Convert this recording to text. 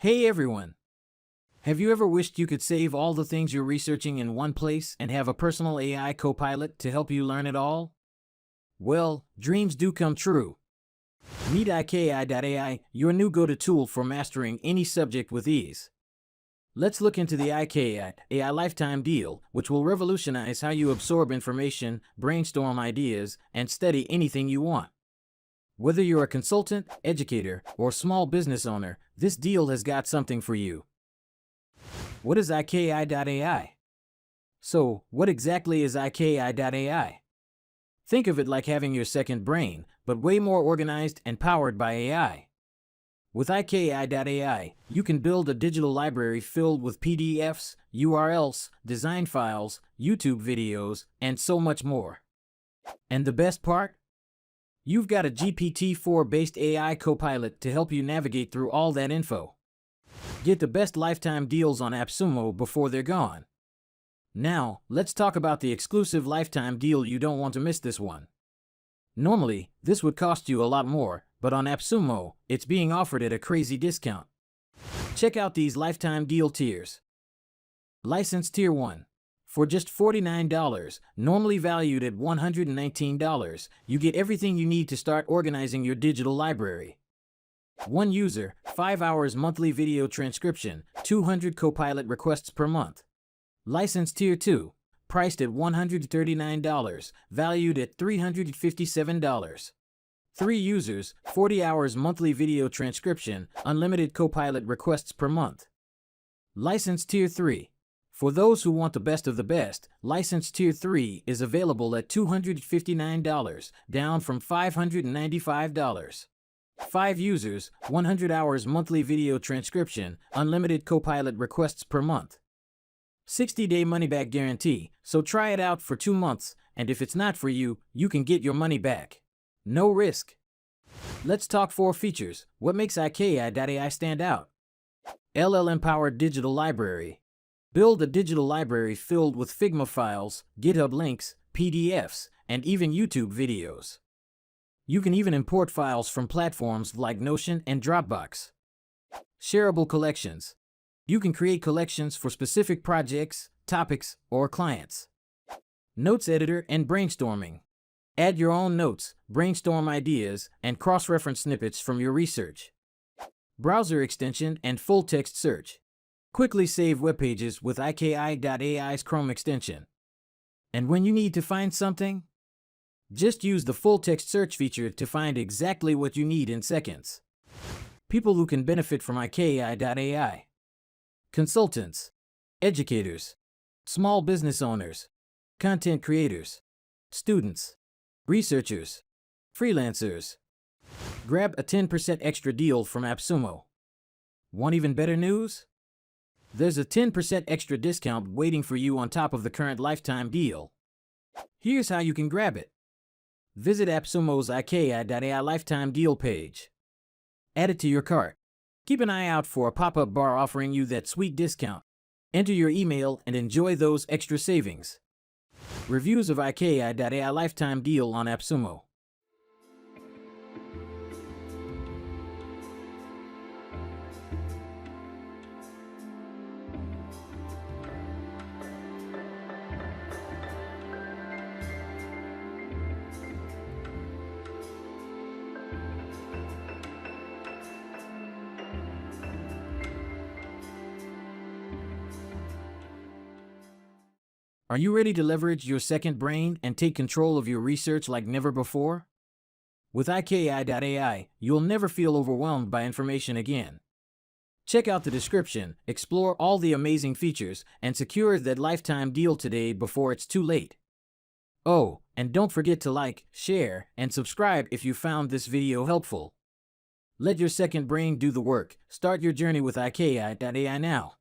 Hey everyone! Have you ever wished you could save all the things you're researching in one place and have a personal AI Copilot to help you learn it all? Well, dreams do come true. Meet IKI.AI, your new go-to tool for mastering any subject with ease. Let's look into the IKI.AI Lifetime Deal, which will revolutionize how you absorb information, brainstorm ideas, and study anything you want. Whether you're a consultant, educator, or small business owner, this deal has got something for you. What is IKI.AI? So, what exactly is IKI.AI? Think of it like having your second brain, but way more organized and powered by AI. With IKI.AI, you can build a digital library filled with PDFs, URLs, design files, YouTube videos, and so much more. And the best part? You've got a GPT-4-based AI Copilot to help you navigate through all that info. Get the best lifetime deals on AppSumo before they're gone. Now, let's talk about the exclusive lifetime deal. You don't want to miss this one. Normally, this would cost you a lot more, but on AppSumo, it's being offered at a crazy discount. Check out these lifetime deal tiers. License Tier 1. For just $49, normally valued at $119, you get everything you need to start organizing your digital library. One user, 5 hours monthly video transcription, 200 Copilot requests per month. License Tier 2. Priced at $139, valued at $357. 3 users, 40 hours monthly video transcription, unlimited Copilot requests per month. License Tier 3. For those who want the best of the best, License Tier 3 is available at $259, down from $595. 5 users, 100 hours monthly video transcription, unlimited Copilot requests per month. 60-day money-back guarantee, so try it out for 2 months, and if it's not for you, you can get your money back. No risk. Let's talk 4 features. What makes IKI.AI stand out? LLM-powered digital library. Build a digital library filled with Figma files, GitHub links, PDFs, and even YouTube videos. You can even import files from platforms like Notion and Dropbox. Shareable collections. You can create collections for specific projects, topics, or clients. Notes editor and brainstorming. Add your own notes, brainstorm ideas, and cross-reference snippets from your research. Browser extension and full-text search. Quickly save webpages with IKI.AI's Chrome extension. And when you need to find something, just use the full-text search feature to find exactly what you need in seconds. People who can benefit from IKI.AI. Consultants, educators, small business owners, content creators, students, researchers, freelancers. Grab a 10% extra deal from AppSumo. Want even better news? There's a 10% extra discount waiting for you on top of the current lifetime deal. Here's how you can grab it. Visit AppSumo's IKI.AI Lifetime Deal page. Add it to your cart. Keep an eye out for a pop-up bar offering you that sweet discount. Enter your email and enjoy those extra savings. Reviews of IKI.AI Lifetime Deal on AppSumo. Are you ready to leverage your second brain and take control of your research like never before? With IKI.AI, you'll never feel overwhelmed by information again. Check out the description, explore all the amazing features, and secure that lifetime deal today before it's too late. Oh, and don't forget to like, share, and subscribe if you found this video helpful. Let your second brain do the work. Start your journey with IKI.AI now.